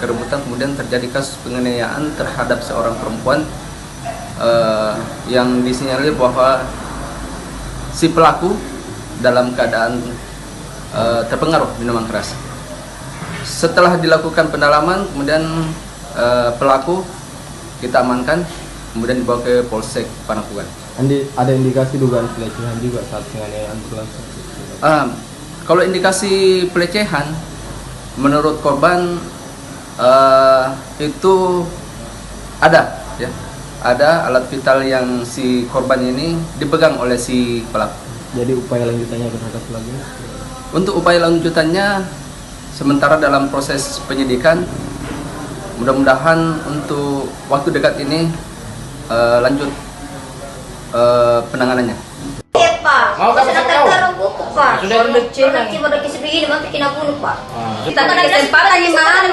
keributan, kemudian terjadi kasus penganiayaan terhadap seorang perempuan yang disinyalir bahwa si pelaku dalam keadaan terpengaruh minuman keras. Setelah dilakukan pendalaman, kemudian pelaku kita amankan, kemudian dibawa ke Polsek Panakukang. Ada indikasi dugaan pelecehan juga saat penganiayaan berlangsung? Kalau indikasi pelecehan, menurut korban itu ada, ya, ada alat vital yang si korban ini dipegang oleh si pelaku. Jadi upaya lanjutannya terhadap pelaku? Untuk upaya lanjutannya, sementara dalam proses penyidikan, mudah-mudahan untuk waktu dekat ini lanjut penanganannya. Iya Pak, Mau sudah kasih tahu? tertaruh buku Pak. Sudah Produksi begini, mampu kena bunuh Pak. Kita kan ada kesempatan yang mana?